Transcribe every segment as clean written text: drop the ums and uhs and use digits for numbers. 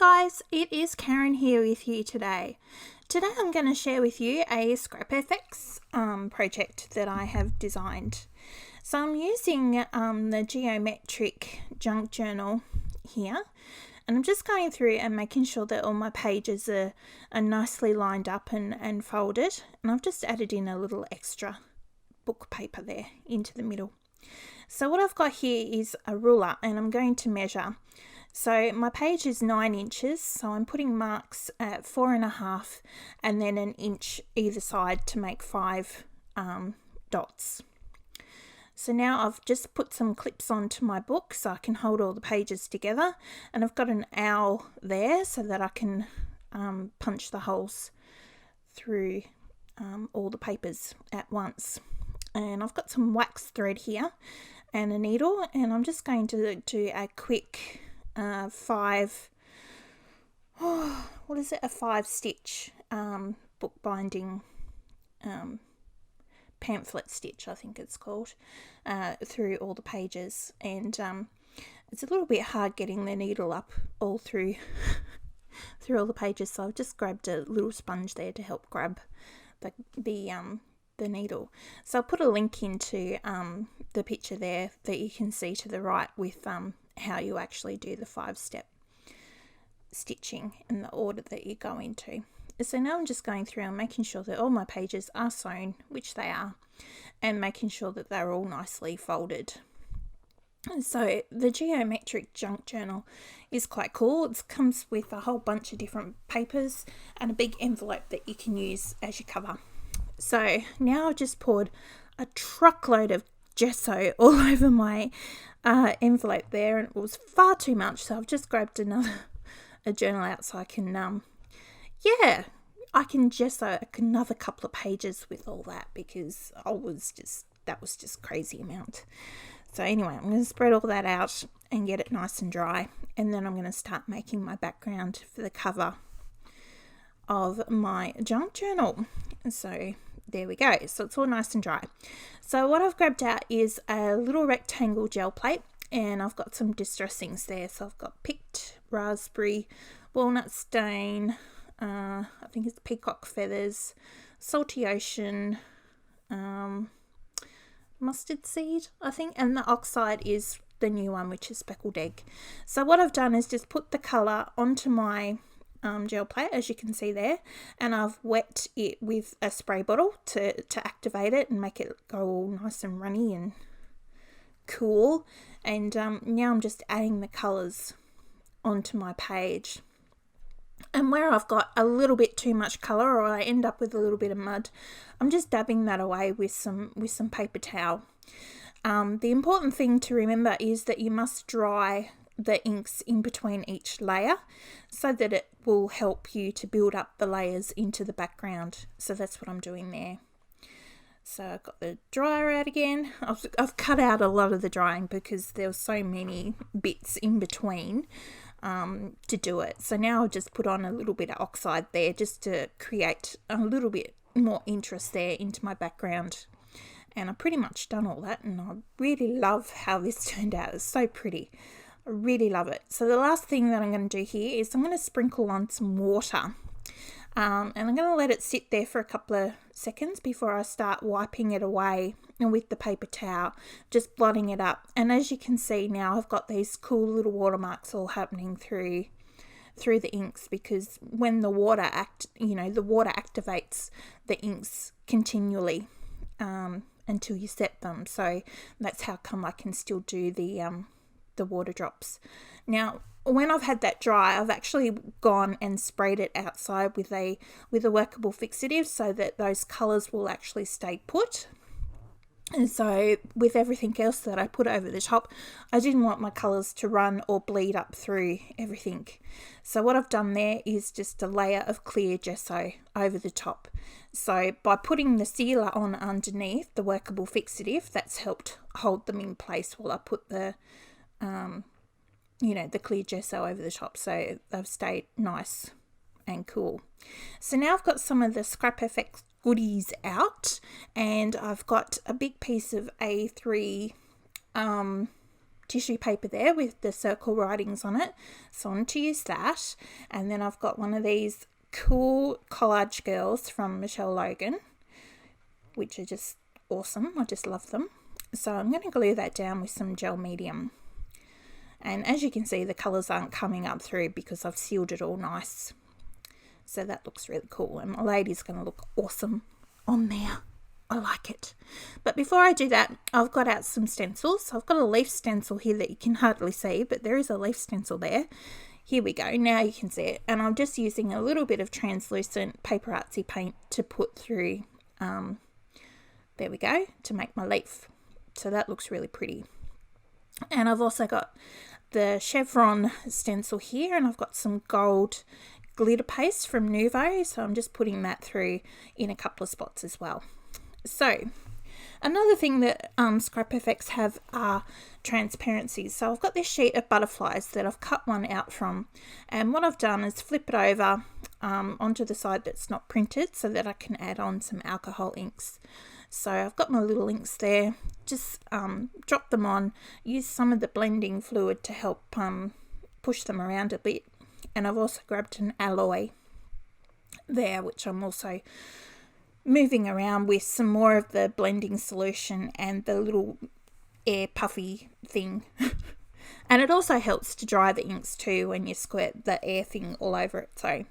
guys, it is Karen here with you today. Today I'm going to share with you a ScrapFX project that I have designed. So I'm using the geometric junk journal here, and I'm just going through and making sure that all my pages are nicely lined up and folded, and I've just added in a little extra book paper there into the middle. So what I've got here is a ruler, and I'm going to measure. So my page is 9 inches, so I'm putting marks at 4.5 and then an inch either side to make 5 dots. So now I've just put some clips onto my book so I can hold all the pages together, and I've got an owl there so that I can punch the holes through all the papers at once. And I've got some wax thread here and a needle, and I'm just going to do a quick 5 stitch bookbinding pamphlet stitch, I think it's called, through all the pages. And it's a little bit hard getting the needle up all through all the pages, so I've just grabbed a little sponge there to help grab the needle. So I'll put a link into the picture there that you can see to the right with how you actually do the 5-step stitching in the order that you go into. So now I'm just going through and making sure that all my pages are sewn, which they are, and making sure that they're all nicely folded. So the geometric junk journal is quite cool. It comes with a whole bunch of different papers and a big envelope that you can use as your cover. So now I've just poured a truckload of gesso all over my envelope there, and it was far too much, so I've just grabbed a journal out so I can I can gesso another couple of pages with all that, because that was just crazy amount. So anyway, I'm going to spread all that out and get it nice and dry, and then I'm going to start making my background for the cover of my junk journal. So there we go. So it's all nice and dry. So what I've grabbed out is a little rectangle gel plate, and I've got some distressings there. So I've got picked raspberry, walnut stain, I think it's peacock feathers, salty ocean, mustard seed, I think, and the oxide is the new one, which is speckled egg. So what I've done is just put the colour onto my gel plate, as you can see there, and I've wet it with a spray bottle to activate it and make it go all nice and runny and cool. And now I'm just adding the colours onto my page. And where I've got a little bit too much colour, or I end up with a little bit of mud, I'm just dabbing that away with some paper towel. The important thing to remember is that you must dry the inks in between each layer so that it will help you to build up the layers into the background. So that's what I'm doing there. So I've got the dryer out again. I've cut out a lot of the drying because there were so many bits in between to do it. So now I'll just put on a little bit of oxide there just to create a little bit more interest there into my background. And I've pretty much done all that, and I really love how this turned out. It's so pretty. I really love it. So the last thing that I'm going to do here is I'm going to sprinkle on some water. And I'm going to let it sit there for a couple of seconds before I start wiping it away with the paper towel, just blotting it up. And as you can see now, I've got these cool little watermarks all happening through the inks, because when the water activates the inks continually until you set them. So that's how come I can still do the water drops. Now, when I've had that dry, I've actually gone and sprayed it outside with a workable fixative so that those colours will actually stay put. And so with everything else that I put over the top, I didn't want my colours to run or bleed up through everything. So what I've done there is just a layer of clear gesso over the top. So by putting the sealer on underneath the workable fixative, that's helped hold them in place while I put the clear gesso over the top, so they've stayed nice and cool. So now I've got some of the ScrapFX goodies out, and I've got a big piece of A3 tissue paper there with the circle writings on it. So I'm going to use that. And then I've got one of these cool collage girls from Michelle Logan, which are just awesome. I just love them. So I'm going to glue that down with some gel medium. And as you can see, the colours aren't coming up through because I've sealed it all nice. So that looks really cool. And my lady's going to look awesome on there. I like it. But before I do that, I've got out some stencils. So I've got a leaf stencil here that you can hardly see, but there is a leaf stencil there. Here we go. Now you can see it. And I'm just using a little bit of translucent Paper Artsy paint to put through, there we go, to make my leaf. So that looks really pretty. And I've also got the chevron stencil here, and I've got some gold glitter paste from Nuvo. So I'm just putting that through in a couple of spots as well. So another thing that Scrap FX have are transparencies. So I've got this sheet of butterflies that I've cut one out from, and what I've done is flip it over onto the side that's not printed so that I can add on some alcohol inks. So I've got my little inks there, just drop them on, use some of the blending fluid to help push them around a bit, and I've also grabbed an alloy there, which I'm also moving around with some more of the blending solution and the little air puffy thing. And it also helps to dry the inks too when you squirt the air thing all over it. So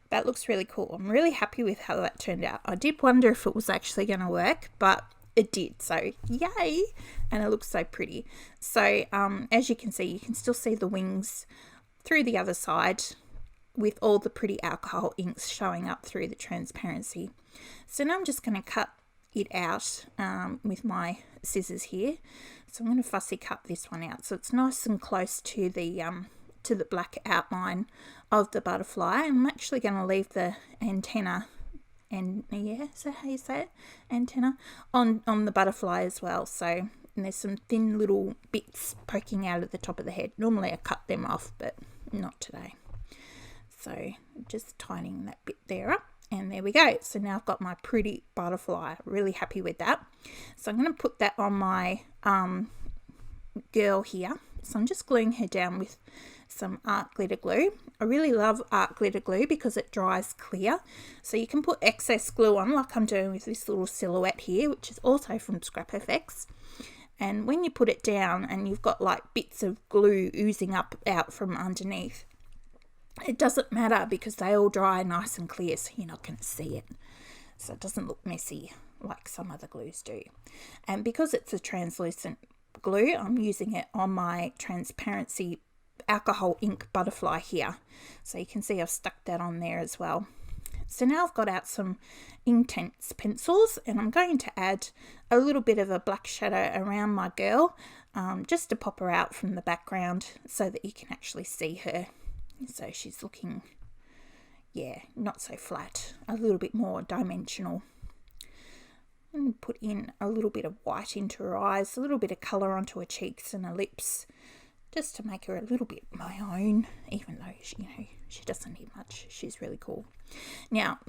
that looks really cool. I'm really happy with how that turned out. I did wonder if it was actually going to work, but it did. So yay! And it looks so pretty. So as you can see, you can still see the wings through the other side with all the pretty alcohol inks showing up through the transparency. So now I'm just going to cut it out with my scissors here. So I'm going to fussy cut this one out so it's nice and close to the black outline of the butterfly. I'm actually going to leave the antenna, and yeah, is that how you say it? Antenna on the butterfly as well. So, and there's some thin little bits poking out of the top of the head. Normally I cut them off, but not today. So just tidying that bit there up, and there we go. So now I've got my pretty butterfly. Really happy with that. So I'm going to put that on my girl here. So I'm just gluing her down with some art glitter glue. I really love art glitter glue because it dries clear. So you can put excess glue on like I'm doing with this little silhouette here, which is also from Scrap FX. And when you put it down and you've got like bits of glue oozing up out from underneath, it doesn't matter because they all dry nice and clear, so you're not going to see it. So it doesn't look messy like some other glues do. And because it's a translucent glue, I'm using it on my transparency alcohol ink butterfly here. So you can see I've stuck that on there as well. So now I've got out some Intense pencils, and I'm going to add a little bit of a black shadow around my girl, just to pop her out from the background so that you can actually see her. So she's looking, yeah, not so flat, a little bit more dimensional. And put in a little bit of white into her eyes, a little bit of colour onto her cheeks and her lips, just to make her a little bit my own, even though she doesn't need much. She's really cool. Now,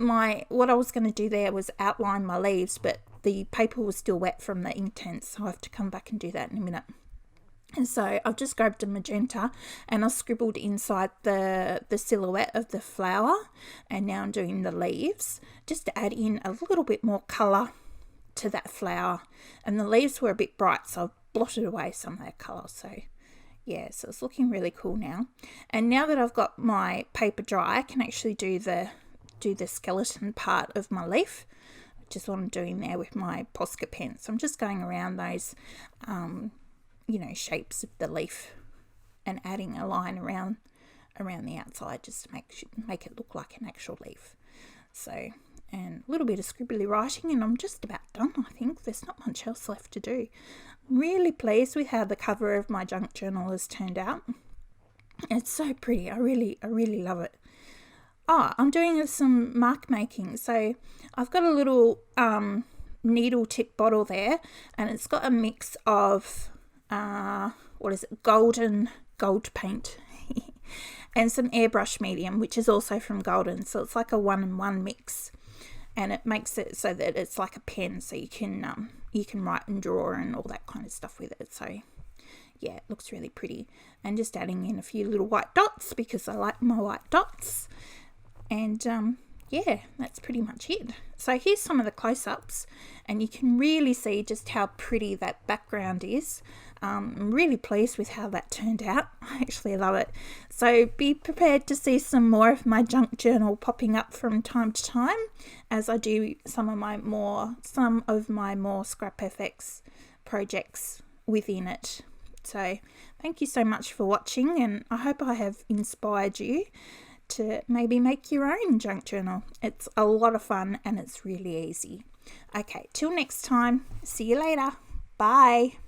what I was going to do there was outline my leaves, but the paper was still wet from the Intense, so I have to come back and do that in a minute. And so I've just grabbed a magenta and I've scribbled inside the silhouette of the flower, and now I'm doing the leaves just to add in a little bit more colour to that flower. And the leaves were a bit bright, so I've blotted away some of that colour. So yeah, so it's looking really cool now. And now that I've got my paper dry, I can actually do the skeleton part of my leaf, which is what I'm doing there with my Posca pen. So I'm just going around those shapes of the leaf and adding a line around the outside just to make it look like an actual leaf. So, and a little bit of scribbly writing, and I'm just about done. I think there's not much else left to do. I'm really pleased with how the cover of my junk journal has turned out. It's so pretty. I really love it. I'm doing some mark making. So I've got a little needle tip bottle there, and it's got a mix of gold paint and some airbrush medium, which is also from Golden. So it's like a 1-in-1 mix, and it makes it so that it's like a pen, so you can write and draw and all that kind of stuff with it. So yeah, it looks really pretty. And just adding in a few little white dots because I like my white dots. And yeah, that's pretty much it. So here's some of the close-ups, and you can really see just how pretty that background is. I'm really pleased with how that turned out. I actually love it. So be prepared to see some more of my junk journal popping up from time to time as I do some of my more Scrap FX projects within it. So thank you so much for watching, and I hope I have inspired you to maybe make your own junk journal. It's a lot of fun and it's really easy. Okay, till next time. See you later. Bye.